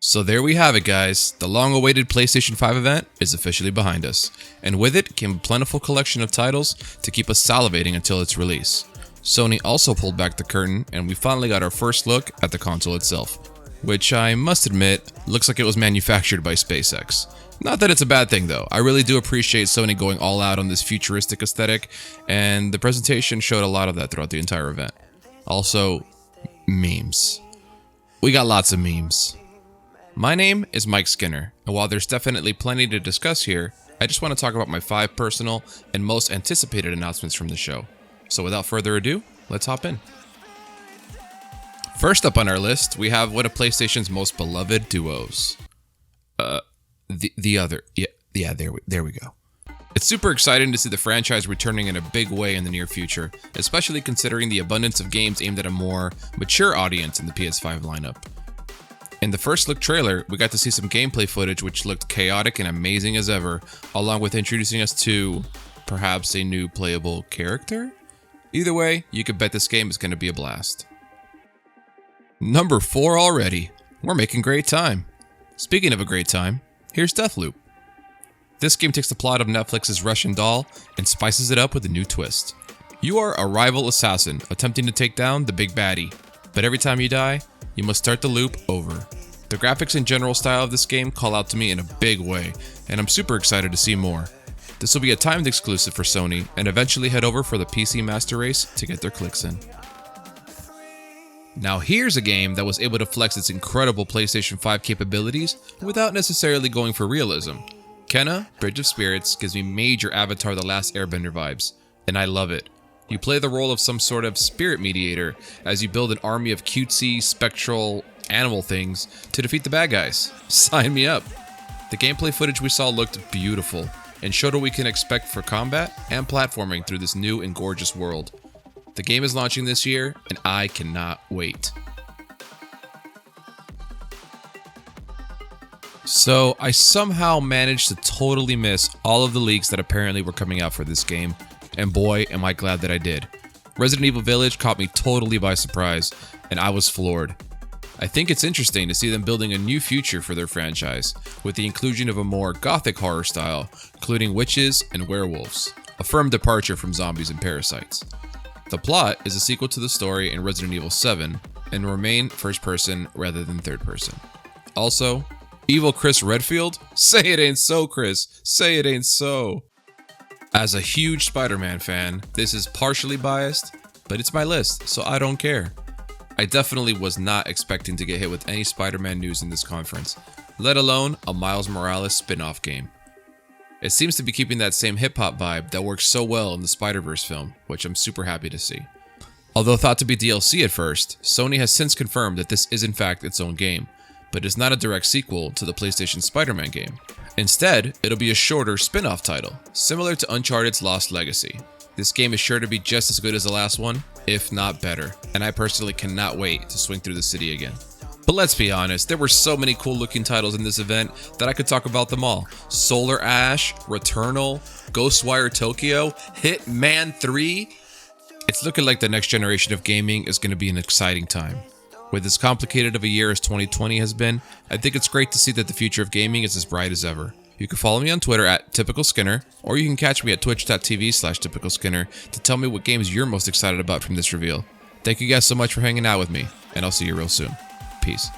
So there we have it, guys. The long-awaited PlayStation 5 event is officially behind us, and with it came a plentiful collection of titles to keep us salivating until its release. Sony also pulled back the curtain, and we finally got our first look at the console itself, which I must admit looks like it was manufactured by SpaceX. Not that it's a bad thing though. I really do appreciate Sony going all out on this futuristic aesthetic, and the presentation showed a lot of that throughout the entire event. Also, memes. We got lots of memes. My name is Mike Skinner, and while there's definitely plenty to discuss here, I just want to talk about my 5 personal and most anticipated announcements from the show. So without further ado, let's hop in. First up on our list, we have one of PlayStation's most beloved duos. There we go. It's super exciting to see the franchise returning in a big way in the near future, especially considering the abundance of games aimed at a more mature audience in the PS5 lineup. In the first look trailer, we got to see some gameplay footage which looked chaotic and amazing as ever, along with introducing us to, perhaps, a new playable character? Either way, you could bet this game is going to be a blast. Number 4 already. We're making great time. Speaking of a great time, here's Deathloop. This game takes the plot of Netflix's Russian Doll and spices it up with a new twist. You are a rival assassin attempting to take down the big baddie, but every time you die, you must start the loop over. The graphics and general style of this game call out to me in a big way, and I'm super excited to see more. This will be a timed exclusive for Sony, and eventually head over for the PC Master Race to get their clicks in. Now here's a game that was able to flex its incredible PlayStation 5 capabilities without necessarily going for realism. Kena, Bridge of Spirits gives me major Avatar The Last Airbender vibes, and I love it. You play the role of some sort of spirit mediator as you build an army of cutesy, spectral animal things to defeat the bad guys. Sign me up. The gameplay footage we saw looked beautiful and showed what we can expect for combat and platforming through this new and gorgeous world. The game is launching this year, and I cannot wait. So, I somehow managed to totally miss all of the leaks that apparently were coming out for this game, and boy, am I glad that I did. Resident Evil Village caught me totally by surprise, and I was floored. I think it's interesting to see them building a new future for their franchise, with the inclusion of a more gothic horror style, including witches and werewolves, a firm departure from zombies and parasites. The plot is a sequel to the story in Resident Evil 7, and will remain first person rather than third person. Also, Evil Chris Redfield? Say it ain't so, Chris. Say it ain't so. As a huge SpiderMan fan, this is partially biased, but it's my list, so I don't care. I definitely was not expecting to get hit with any Spider-Man news in this conference, let alone a Miles Morales spin-off game. It seems to be keeping that same hip-hop vibe that works so well in the Spider-Verse film, which I'm super happy to see. Although thought to be DLC at first, Sony has since confirmed that this is in fact its own game, but is not a direct sequel to the PlayStation Spider-Man game. Instead, it'll be a shorter spin-off title, similar to Uncharted's Lost Legacy. This game is sure to be just as good as the last one, if not better, and I personally cannot wait to swing through the city again. But let's be honest, there were so many cool looking titles in this event that I could talk about them all. Solar Ash, Returnal, Ghostwire Tokyo, Hitman 3. It's looking like the next generation of gaming is going to be an exciting time. With as complicated of a year as 2020 has been, I think it's great to see that the future of gaming is as bright as ever. You can follow me on Twitter at TypicalSkinner, or you can catch me at twitch.tv/TypicalSkinner to tell me what games you're most excited about from this reveal. Thank you guys so much for hanging out with me, and I'll see you real soon. Peace.